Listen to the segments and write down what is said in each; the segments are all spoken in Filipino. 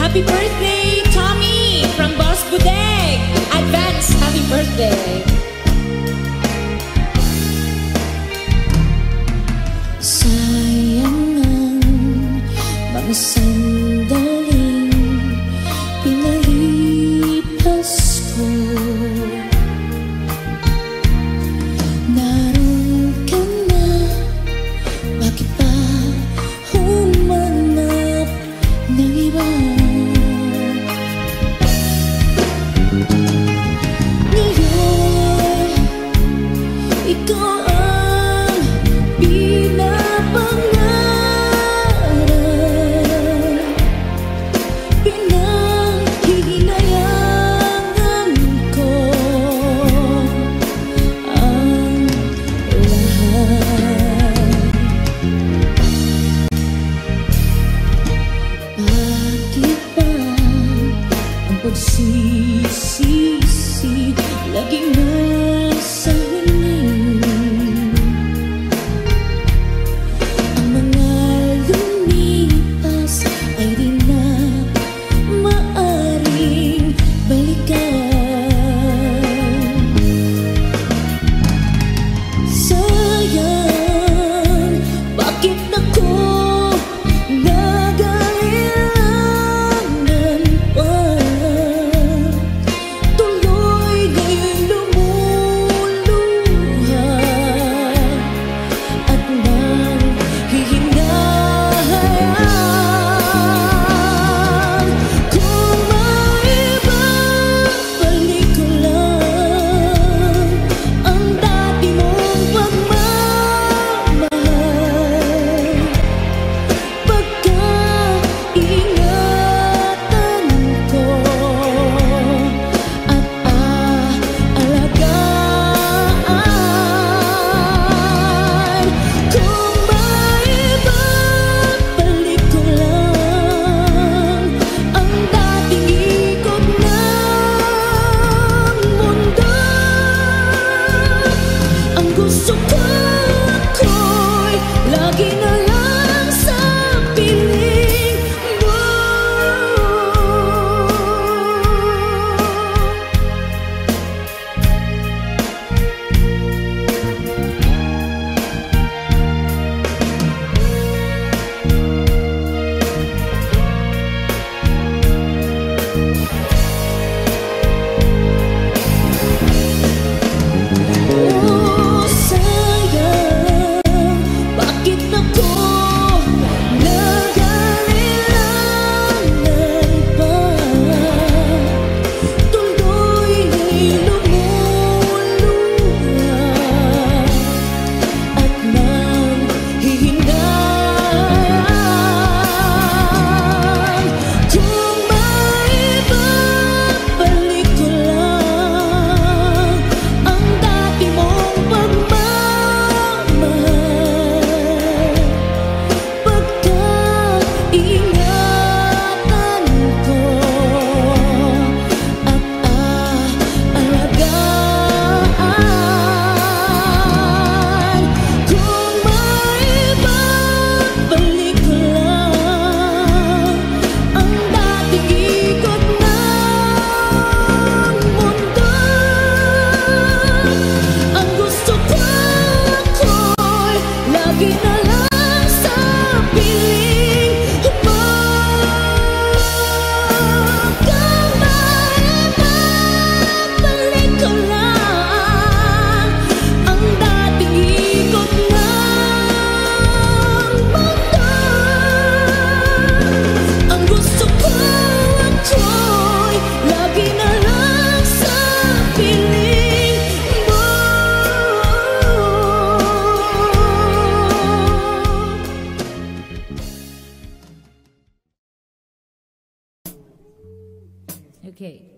Happy birthday, Tommy from Boss Budeg. Advance happy birthday. Sayang ang mga sandaling pinalipas ko. Naroon ka na, bakit pa humanap ng iba? Ngayon, ikaw ang pinapangarap, pinanghihinayangan ko ang lahat. Bakit ba ang pagsisisi laging nasa huli? Ang mga lumipas ay di na maaring balikan. Sayang, bakit ako nagailangan pa? Tuloy ngayong lumuwas Okay.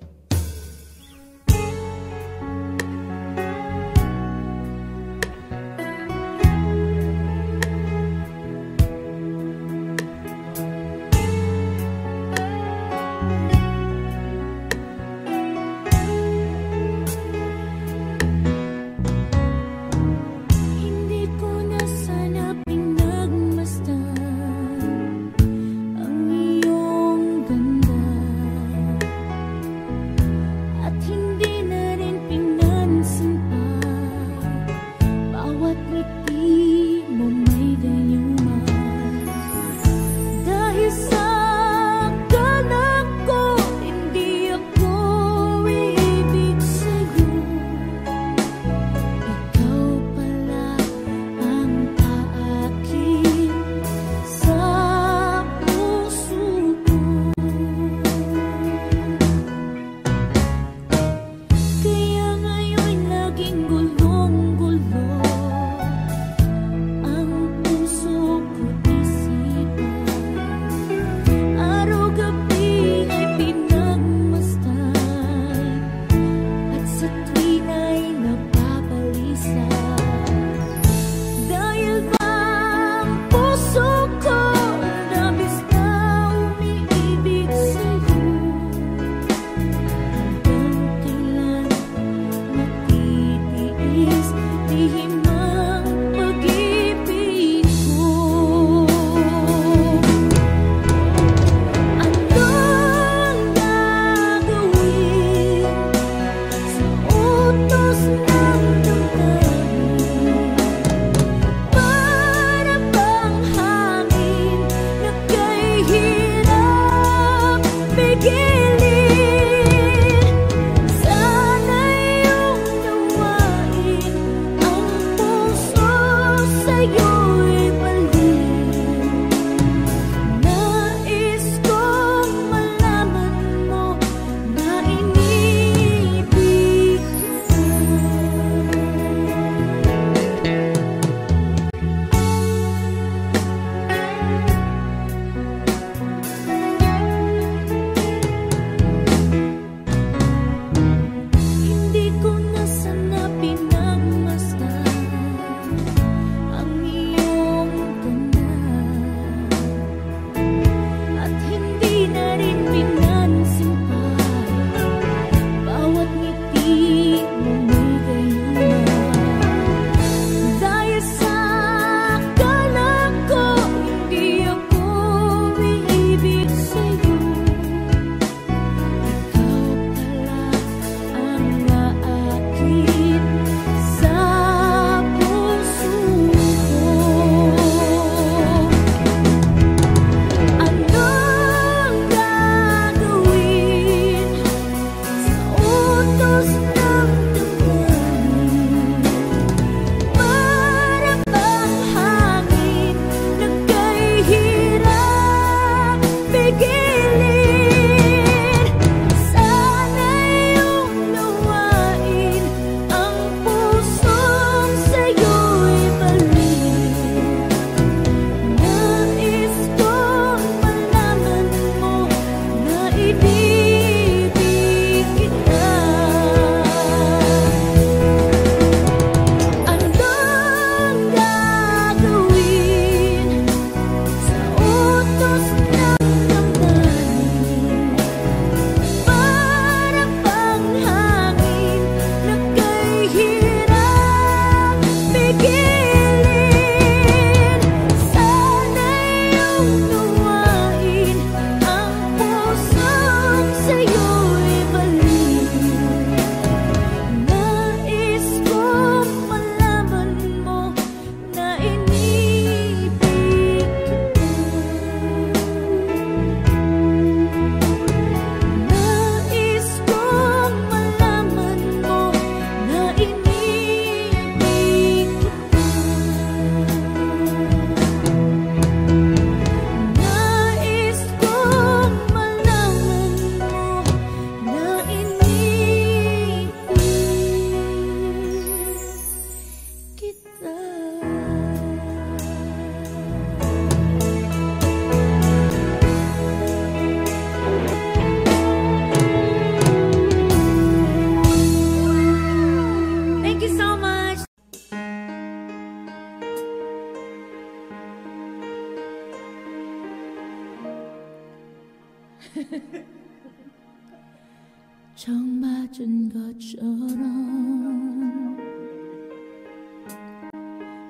정 맞은 것처럼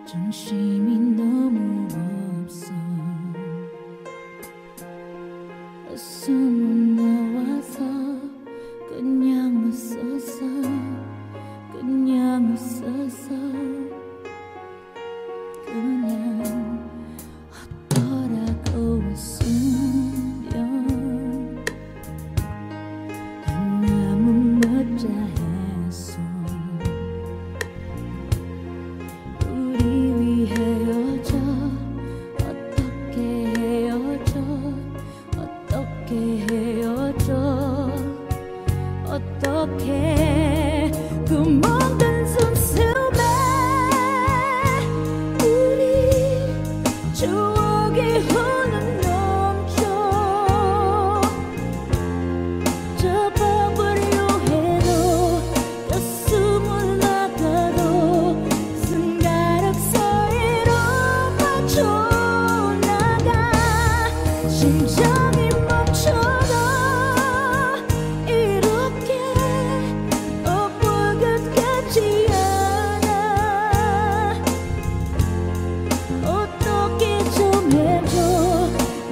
정신이 너무 없어. 숨은 나와서 그냥 웃었어. 그냥 웃었어. 그냥 어떠라고 웃으면 너무 멋져했어. 우리 위해 헤어져. 어떻게 헤어져. 어떻게 헤어져. 어떻게 그 먼 숨숨에 우리 추억이 흘러넘쳐. 접어버려 해도 가슴을 나가도 손가락 사이로 빠져나가. 심장이 멈춰도 이렇게 엎을 것 같지 않아. 어떻게 좀 해줘.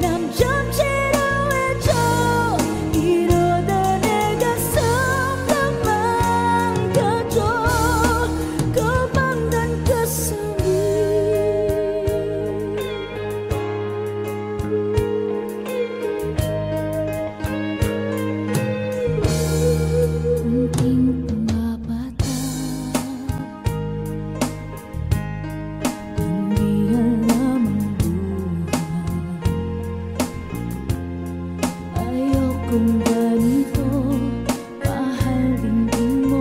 남 좀 치료해줘. 이러다 내 가슴 다 망가져. 고방단 가슴이 빙빙 와봤다. 연기할 남은 아역공간이도 마할린 뒷몸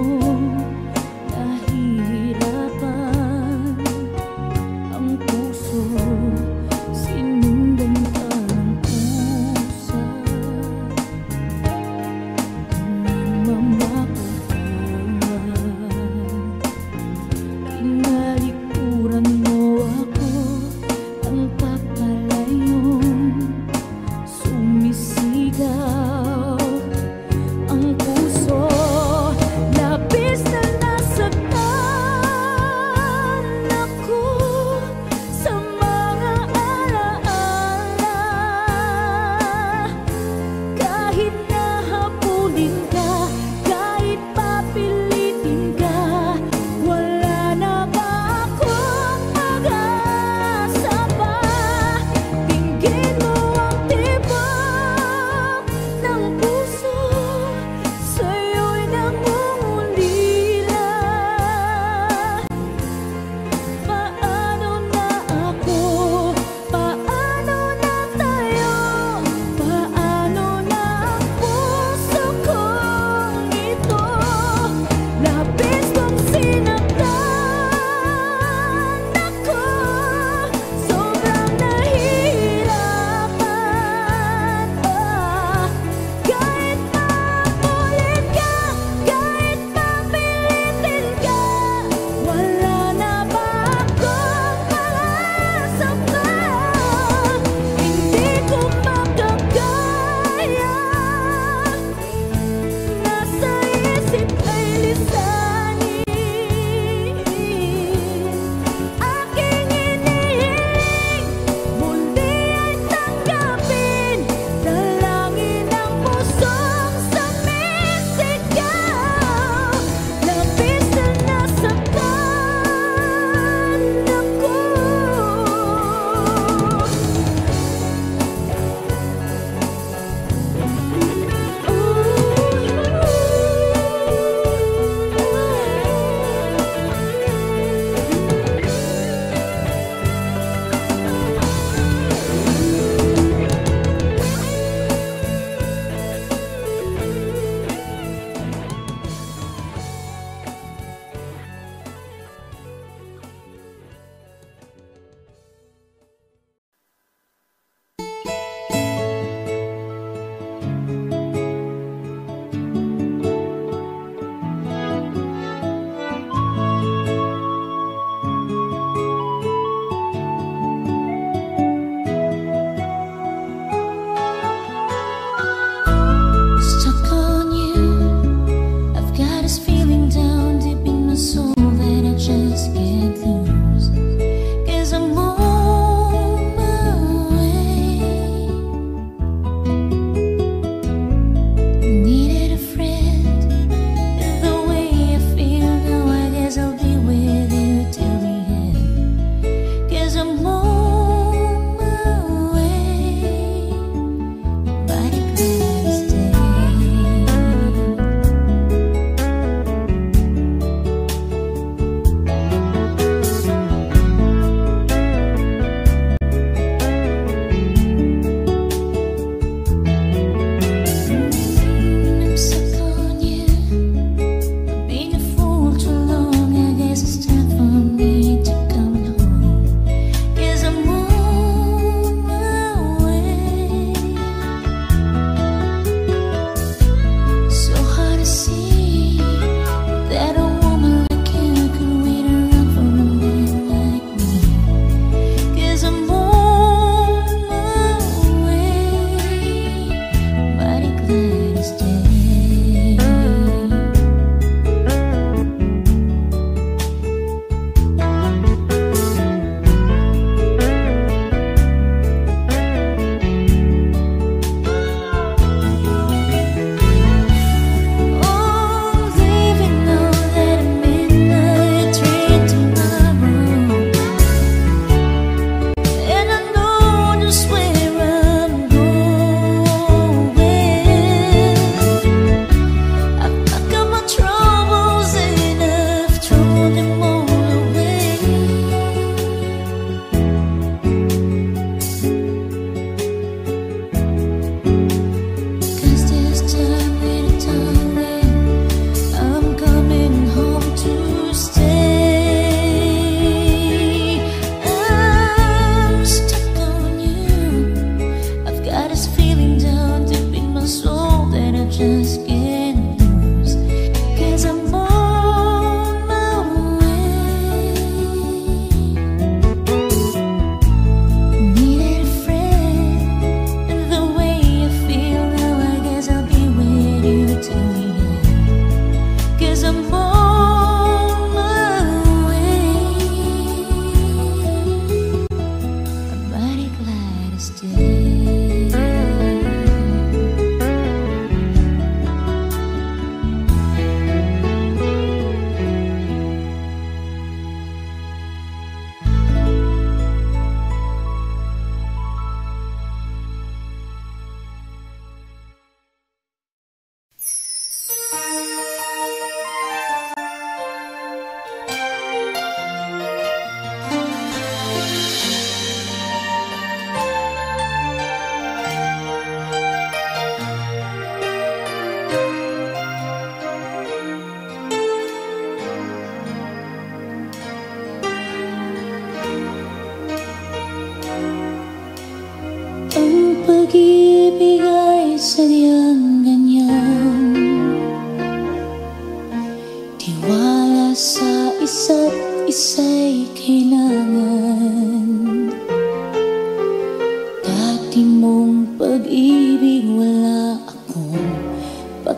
나히라반 안고서 씻는 덴가는 구사. 난맘 아프다. 빛날이 꾸란 너하고 안팎갈래요. 숨이 시가 안고서 나 빛을 났었다. 낳고 사망아 알아 알아. kahit nahapunin ka, kahit papilitin ka, wala na ba akong pag-asa pa? Tingin mo ang tibok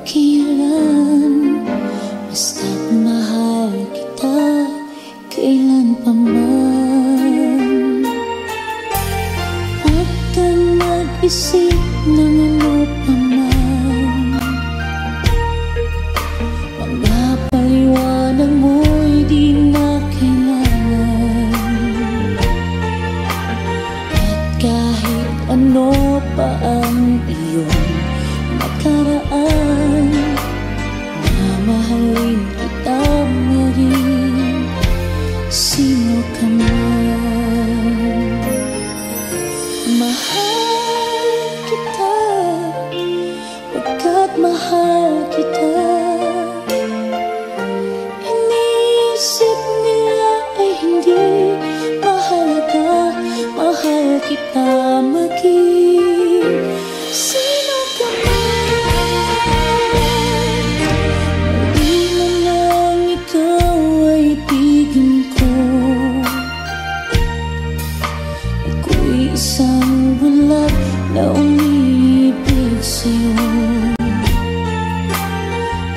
kailan, basta't mahal kita kailan pa man. Huwag kang mag-isip ng ano pa man. Mga paliwanag mo'y di na kailangan. At kahit ano pa ang iyong nakaraan, mamahalin kita maging sino ka man. Mahal kita, pagkat mahal kita. Iniisip nila ay hindi mahalaga, mahal kita maging sino ka man. Di mo lang ikaw ay ibigin ko. Ako'y isang bulag na umiibig sa'yo.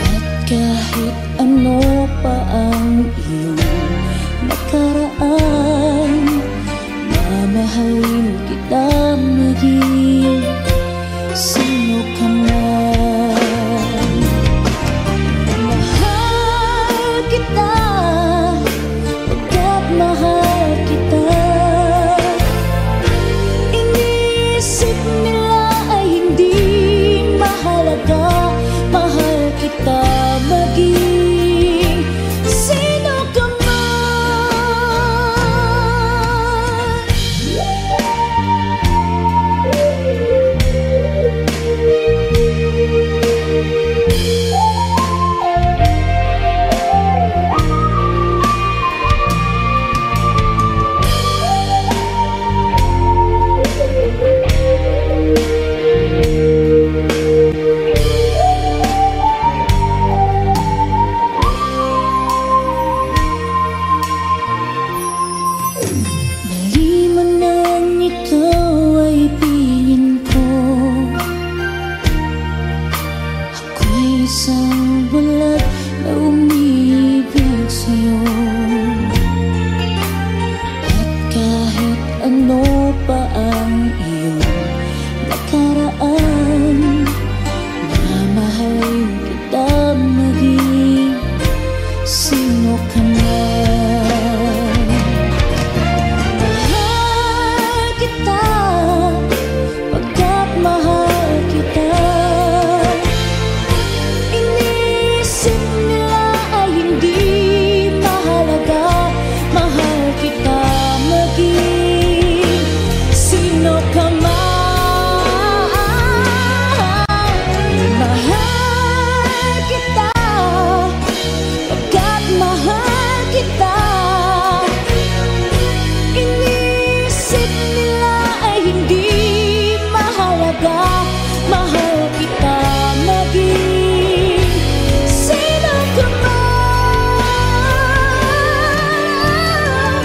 At kahit ano pa ang iyong nakaraan, mamahalin kita maging sino ka man. Mahal kita, pagkat mahal kita. Iniisip nila ay hindi mahalaga, mahal kita maging sino ka man. Mali man nang ikaw ay ibigin ko. Ako'y isang bulag na umiibig sa'yo. At kahit ano pa ang iyong nakaraan, mamahalin kita maging sino ka man. Mahal kita, pagkat mahal kita. Iniisip nila ay hindi mahalaga, mahal kita maging sino ka man. Mahal kita, pagkat mahal kita. Iniisip nila ay hindi mahalaga, mahal kita maging sino ka man.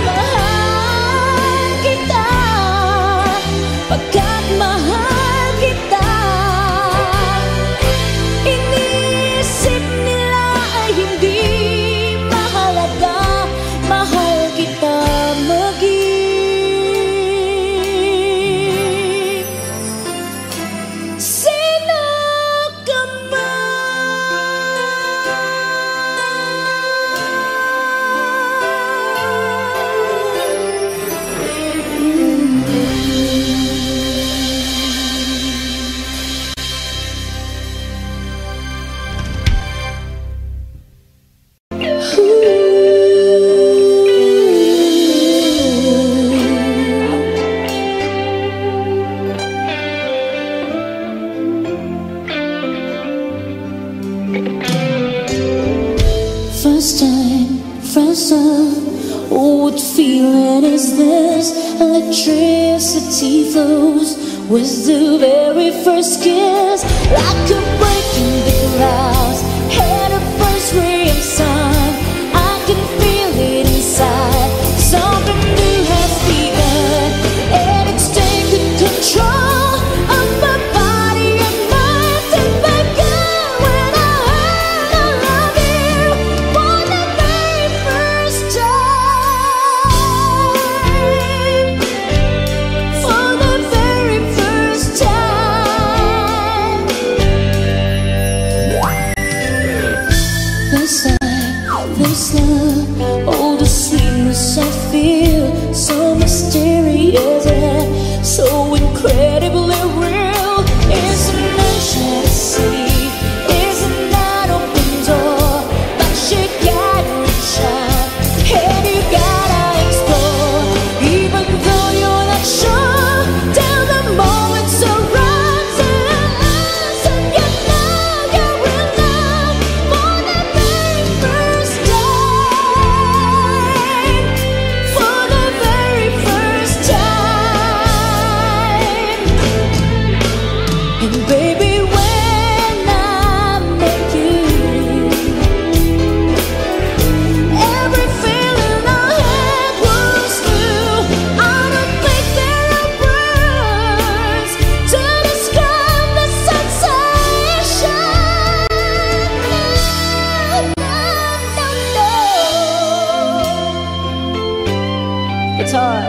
Mahal kita, pagkat mahal kita. Iniisip nila ay hindi mahalaga, mahal kita maging sino ka First time, oh, what feeling is this? Electricity flows with the very first kiss, like a break in the clouds, had a first ray of sun. I can feel it inside, something new has begun, and it's taken control of my body and mind. Till my God, when Is it so incredibly real? Is it meant to see? Is it not open door? But you gotta reach out, and you gotta explore. Even though you're not sure, till the moment surrounds us, and you know you're in love for the very first time. For the very first time. And baby, when I met you, every feeling I had was new. I don't think there are words to describe the sensation. No. It's hard.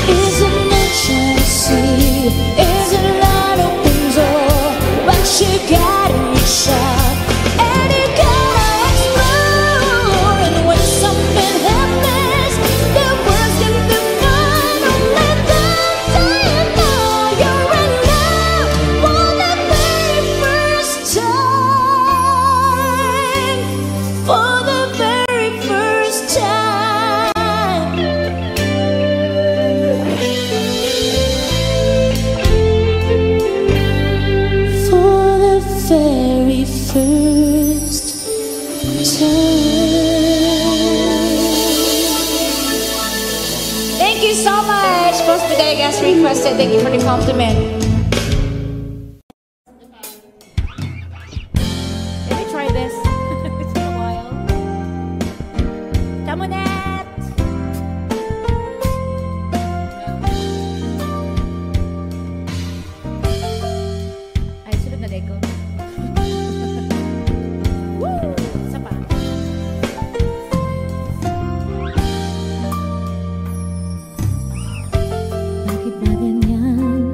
Is it meant to see? Is it not open door? But you gotta reach out, and you gotta explore. And when something happens, the words can be mine. Only then do you know you're in love for the very first time. For the very first time. For the very first time. Thank you so much, Boss Bodega, as requested. Thank you for the compliment. Let me try this. It's been a while. Tamunet! Ay, sunod na Lego. Woo! Isa pa. Bakit ba ganyan?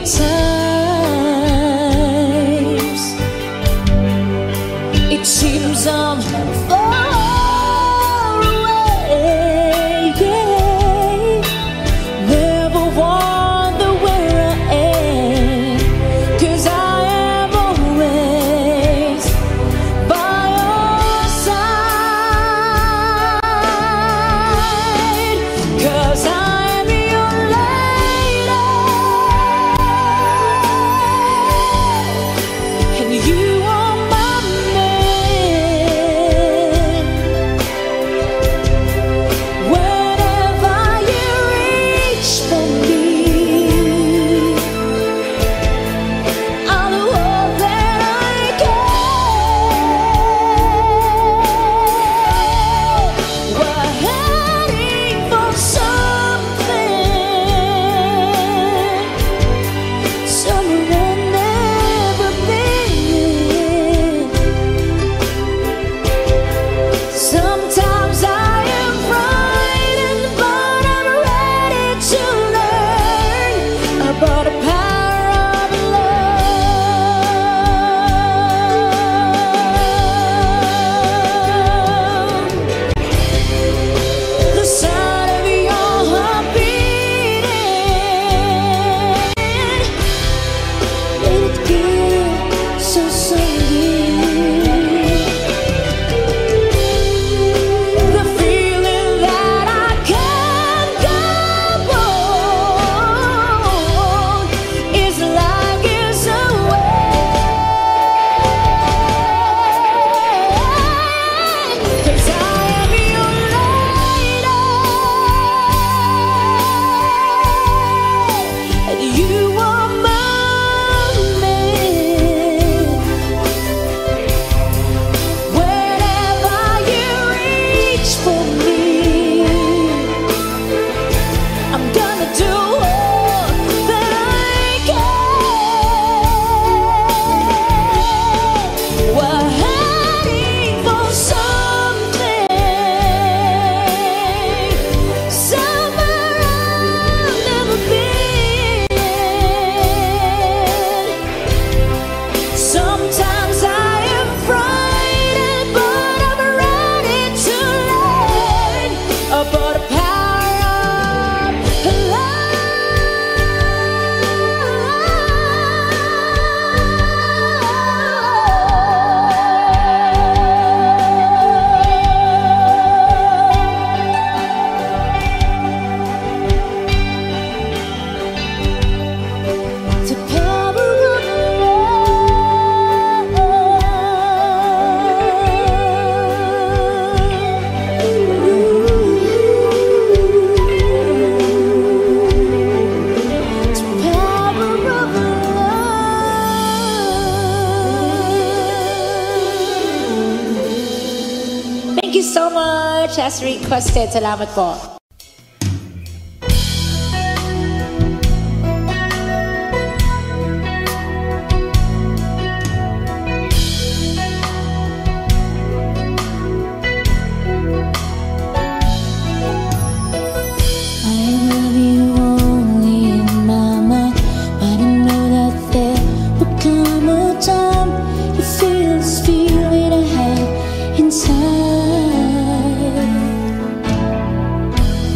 times it seems I'm far away, yeah. Never wonder where I am, 'cause I am always by your side, 'cause I'm your lady and you are my man. Whenever you reach for me, I'll do all that I can. We're heading for something, somewhere I've never been. Sometimes I am frightened, but I'm ready to learn about the power of love. The sound of your heart beating, let it get so sweet. The feeling that I can't go on is like it's away, 'cause I am your lady and you are my man. Whenever you reach for me, I'm gonna do all that I can. We're heading for something, somewhere I've never been. Sometimes I am frightened, but I'm ready to learn about the power of the power of Thank you so much as requested. Salamat po. I love you only in my mind, but I know that there will come a time you feel this feeling I have inside.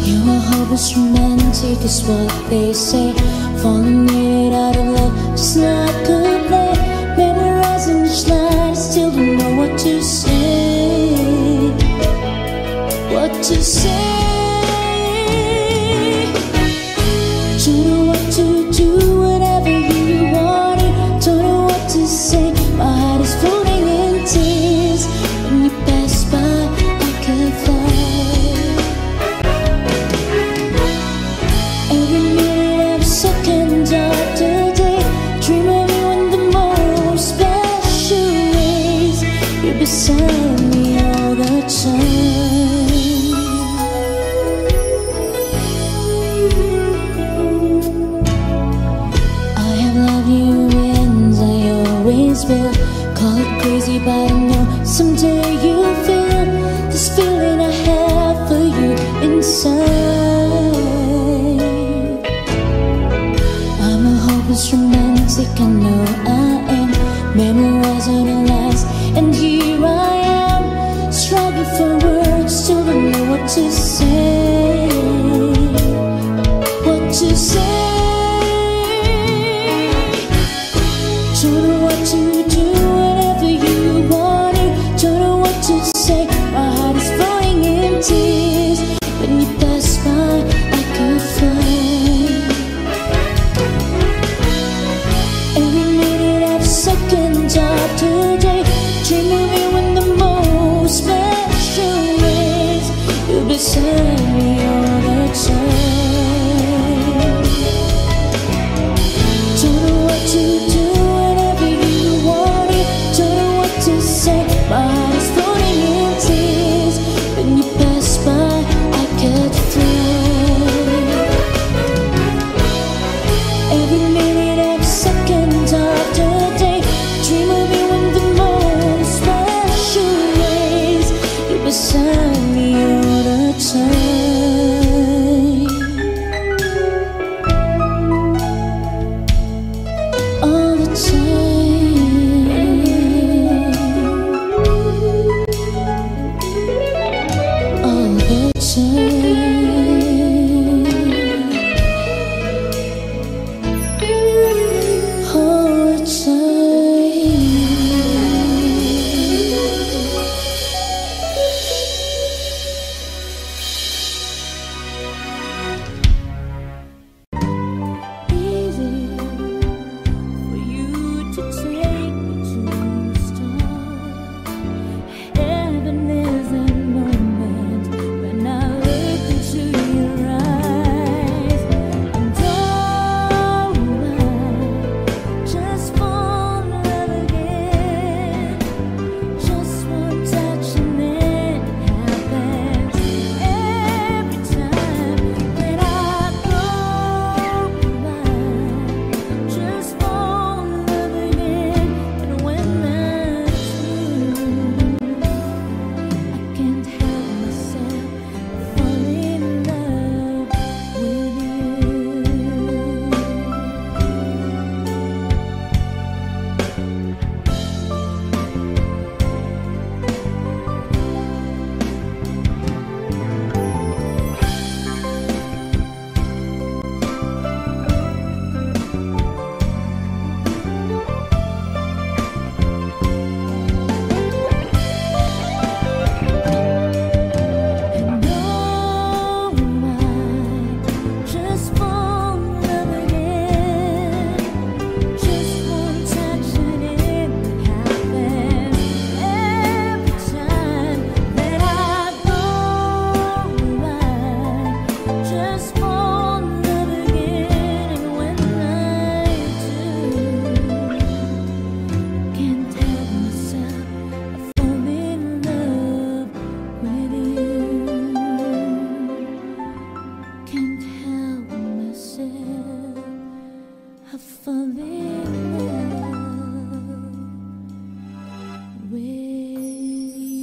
You are hopeless romantic is what they say, falling made out of love just like a play. Memorizing each line, I still don't know what to say, what to say. Don't know what to do, whatever you want it. Don't know what to say, my heart is floating in tears. When you pass by, I can fly. Every minute, every second of the day, dream of you in the most special ways. You're beside me all the time. most romantic I know I am, memorizing our lies, and here I am, struggling for words, still don't know what to say, what to say. Don't know what to do, whatever you want it, don't know what to say. My heart is flowing in tears. When you pass by, I could fly. Every minute of seconds of today, dream of you in the most special ways. You're beside me all the time. Don't know what to do, whatever you want it, don't know what to say. My heart is floating in tears. When you pass by, I could fly. Every minute of seconds of the day, dream of you in the most special ways. You're beside me all the time, all the time, all the time, all the time. Easy for you to take me to the start. Heaven is a moment when I look into your eyes, and oh, I just fall in love again. Just one touch and it happens every time when I close my eyes. Just fall in love again, and when I can't help myself, I fall in love with you. And oh, I just fall in love again. Just one touch and it happens every time that I go. I just fall in love again, and when I do, can't help myself, I fall in love with you. Can't help myself, I fall in love with you.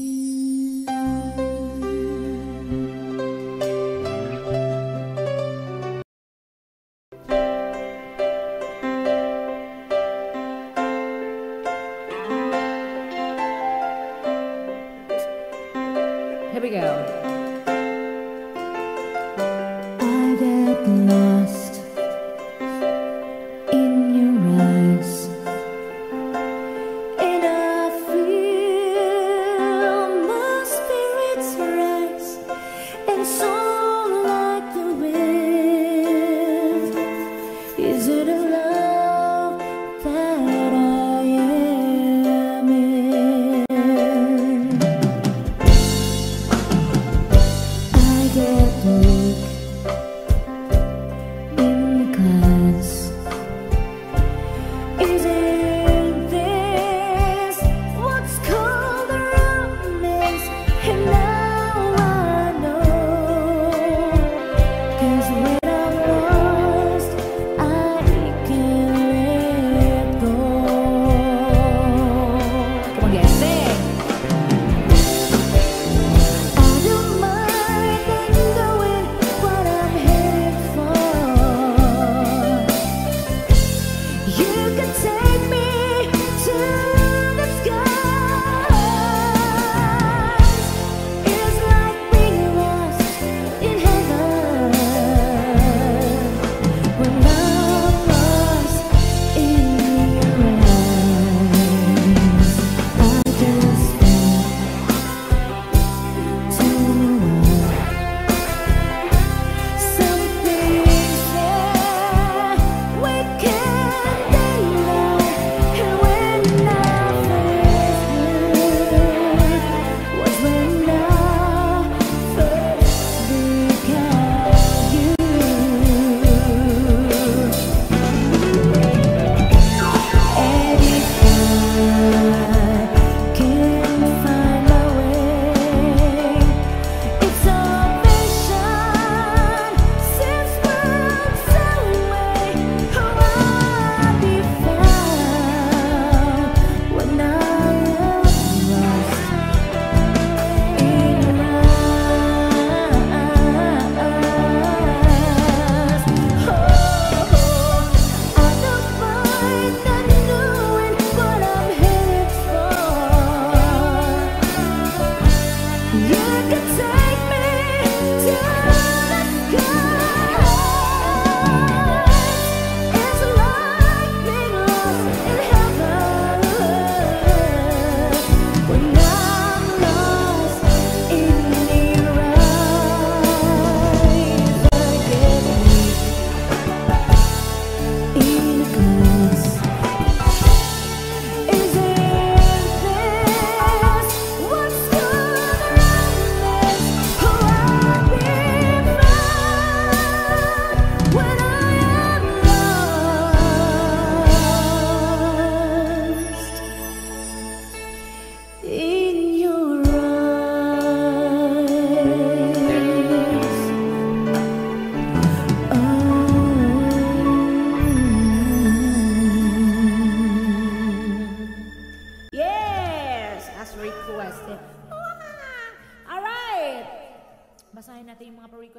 Here we go. I get lost in your eyes, and I feel my spirits rise, and so like the wind. Is it a love that I am in? I get weak in the class. Isn't this what's called a romance? And now I know, 'cause when I'm lost, I can't let go. Come on, guys, sing. I don't mind going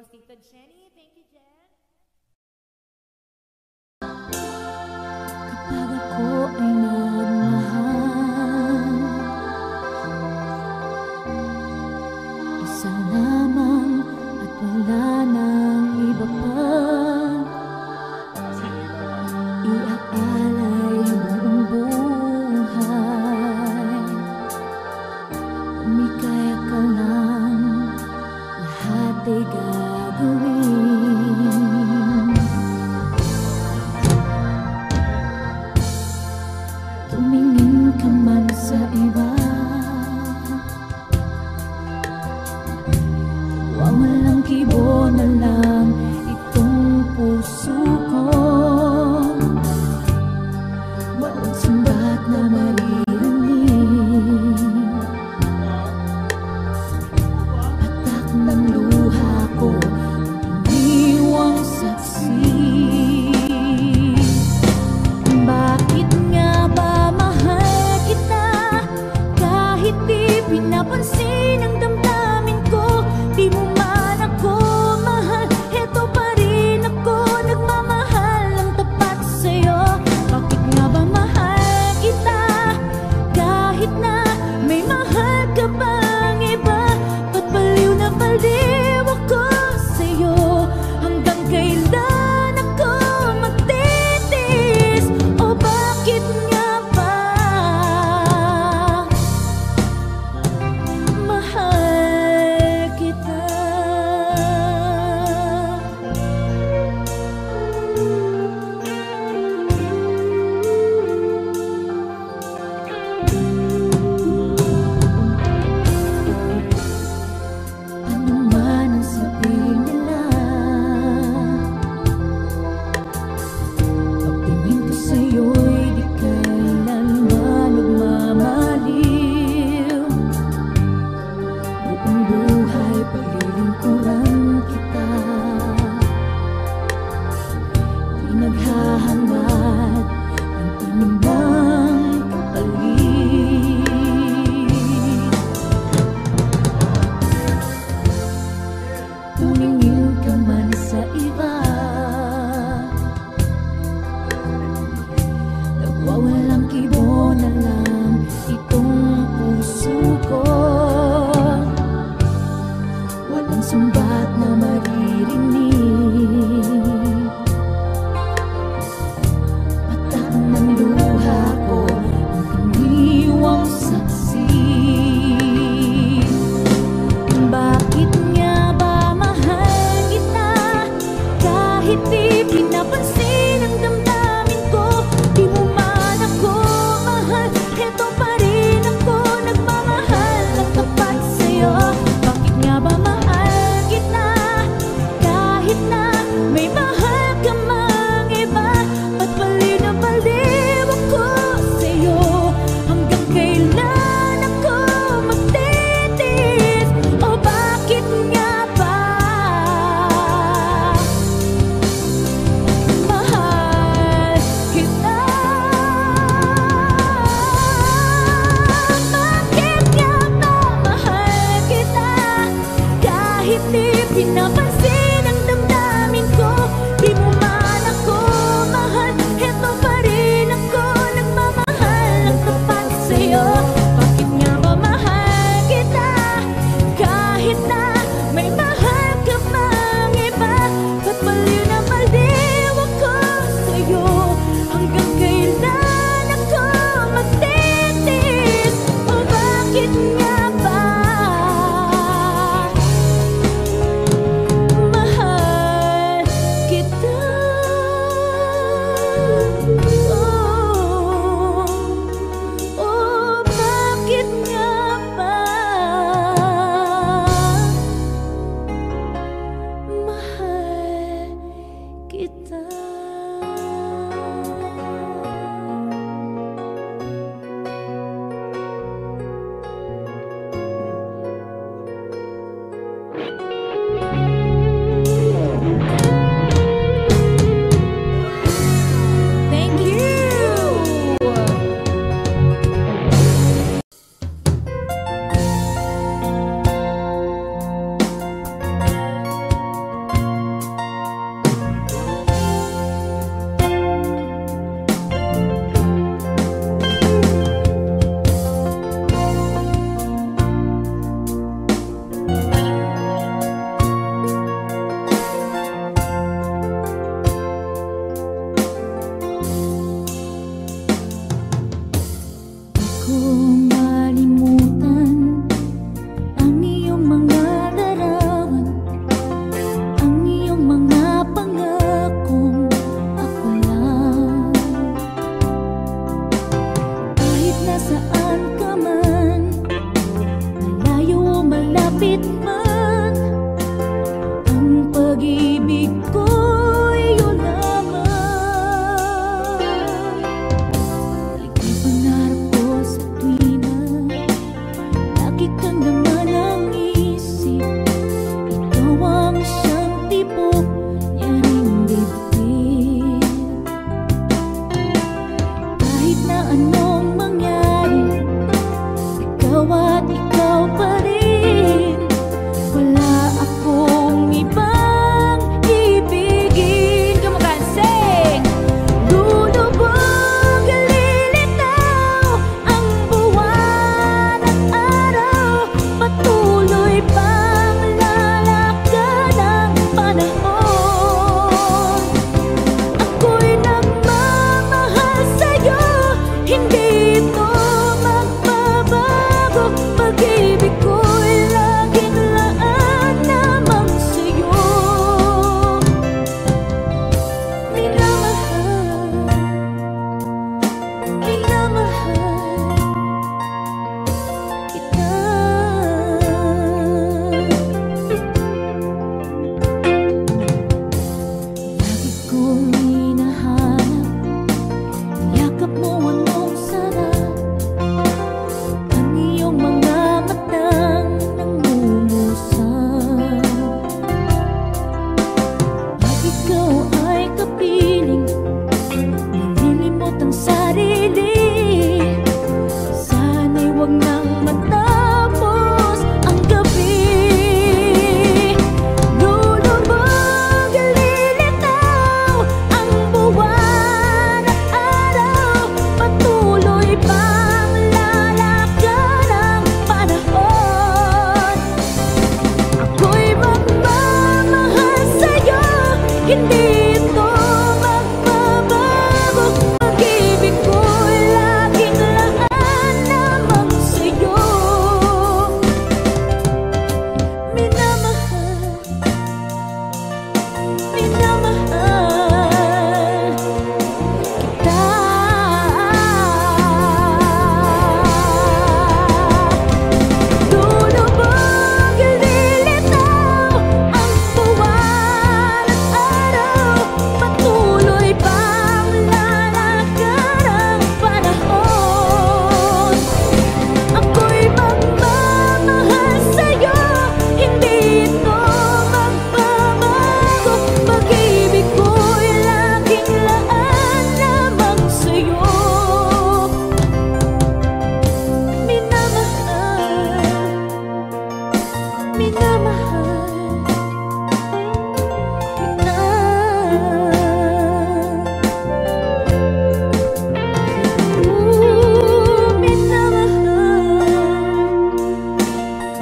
course, Tita Jenny. Thank you, Jen. Kapag ako ay nagmahal, isa lamang at wala nang iba pa, iaalay buong buhay. Umikaya ka lang, lahat ay gagawin. Tumingin ka man sa iba, walang kibo na lang itong puso ko. Walang sumbat na maririnig, patak ng luha ko, pag-ibig ko'y iyong lamang. Ika'y pangarap ko sa tuwing na lagi kang naman ang isip. Ikaw ang siyang tipo niya ring dibdib. Kahit na anong mangyari, ikaw at ikaw pa rin. Wala akong ibang ibigin. Kamukan, sing! Lulubog, lilitaw ang buwan at araw. Patuloy pang lalakad ang panahon. Ako'y nagmamahal sa'yo, hindi ito magbabago. Pag-ibig ko'y laging laan lamang sa'yo. Minamahal, minamahal kita. Lagi kong hinahanap, yakap mo anong sarap. Ang iyong mga matang nangungusap. Pag ikaw ay kapiling, nalilimot ang sarili. Sana'y huwag nang matapos ang gabi. Lulubog, lilitaw ang buwan at araw. Patuloy pang lalakad ang panahon. Ako'y magmamahal sa'yo, hindi ito magbabago. Pag-ibig ko'y laging laan lamang sa'yo. Minamahal, minamahal kita. Lulubog, lilitaw ang buwan at araw. Patuloy pang lalakad ang panahon. Ako'y magmamahal sa'yo, hindi ito magbabago. Pag-ibig ko'y laging laan lamang sa'yo. Minamahal, minamahal kita. Minamahal,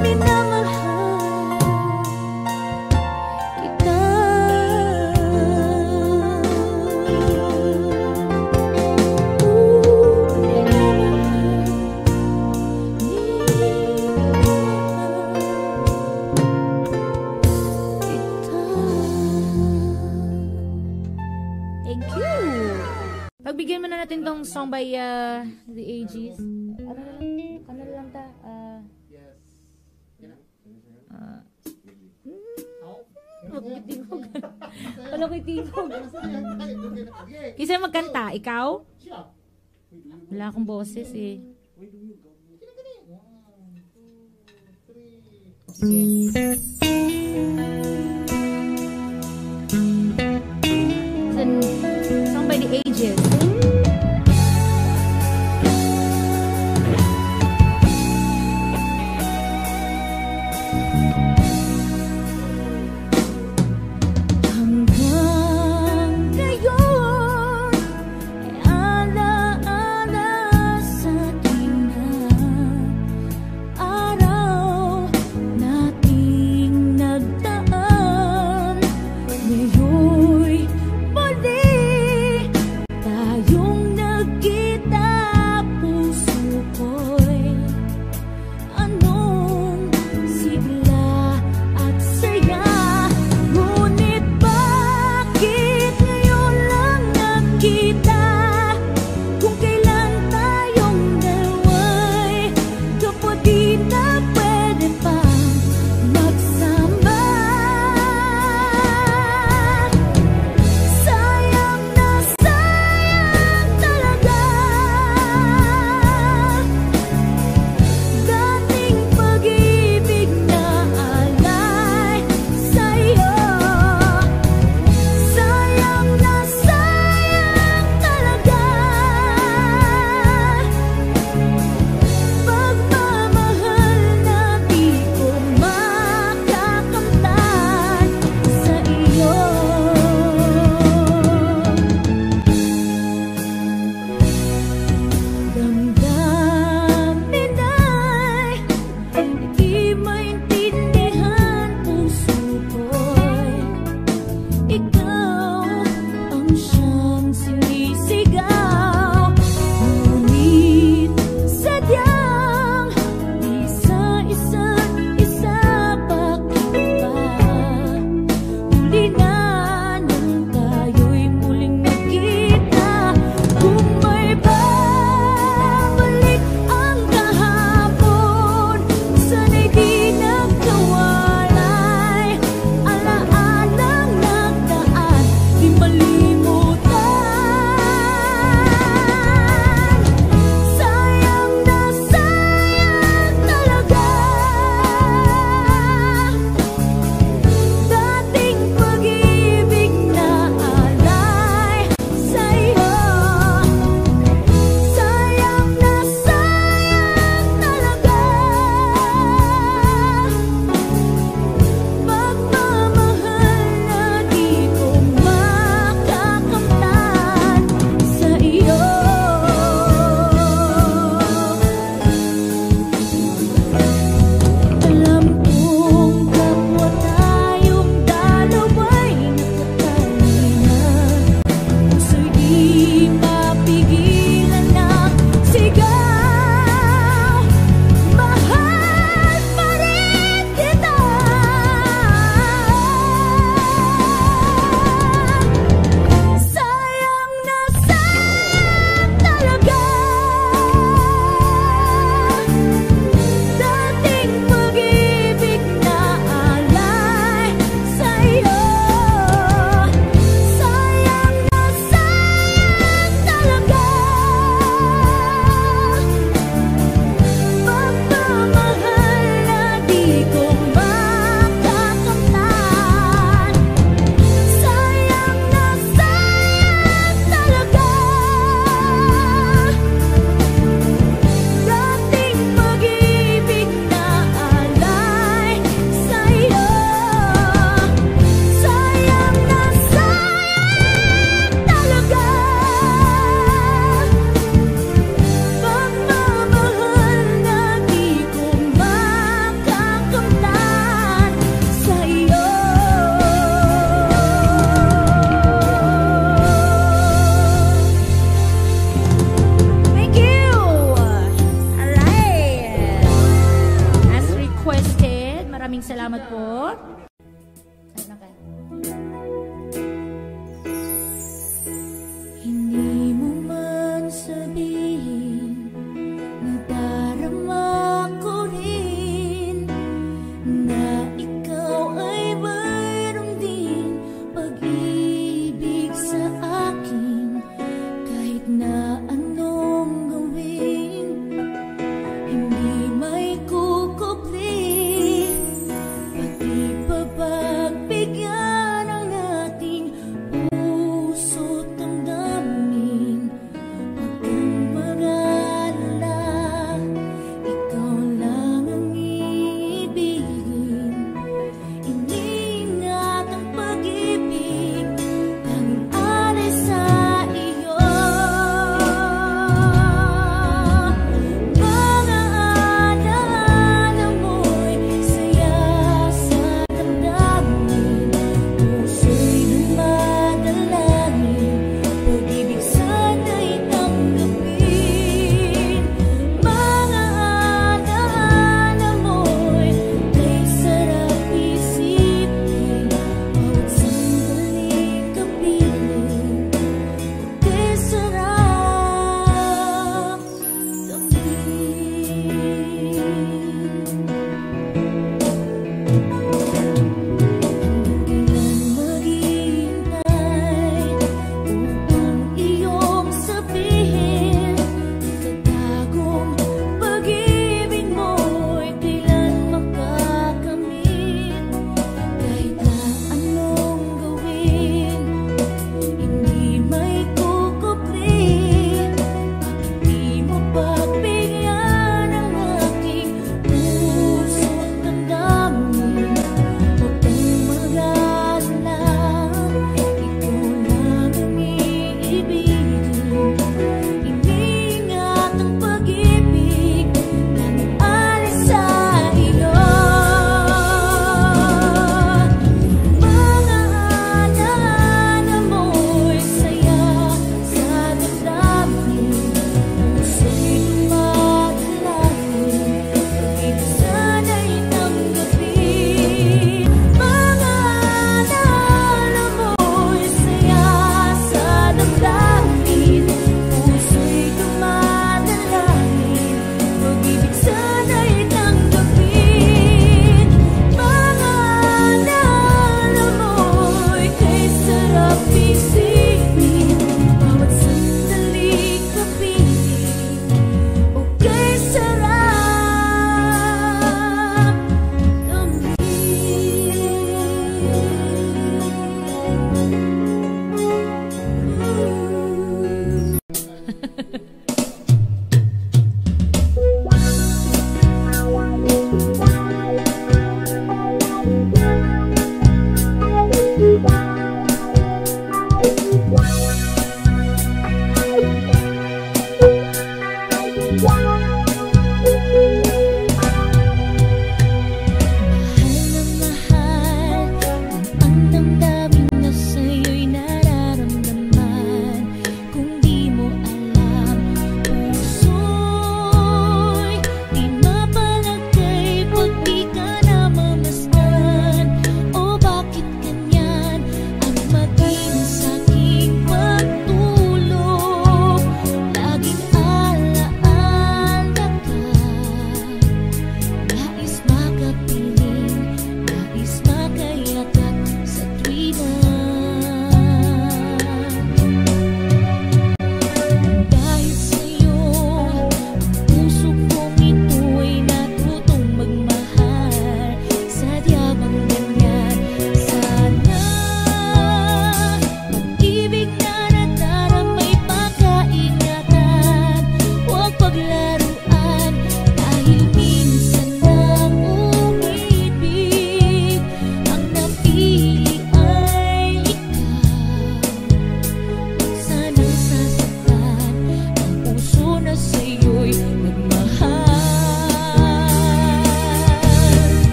minamahal kita. Thank you. Pagbigyan mo na natin tong song by The Aegis. Ano lang ta? Magkitingog. Wala ko'y tingog. Kisa magkanta? Ikaw? Wala akong boses eh. Sige. Song by The Aegis. Hanggang ngayon ay alaala sa ating araw nating nagdaan. di na nang tayo'y muling nagkita. Kung may babalik ang kahapon, sana'y di nagkawalay. Alaalang nagdaan, di malimutan. Sayang na sayang talaga dating pag-ibig.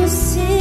you see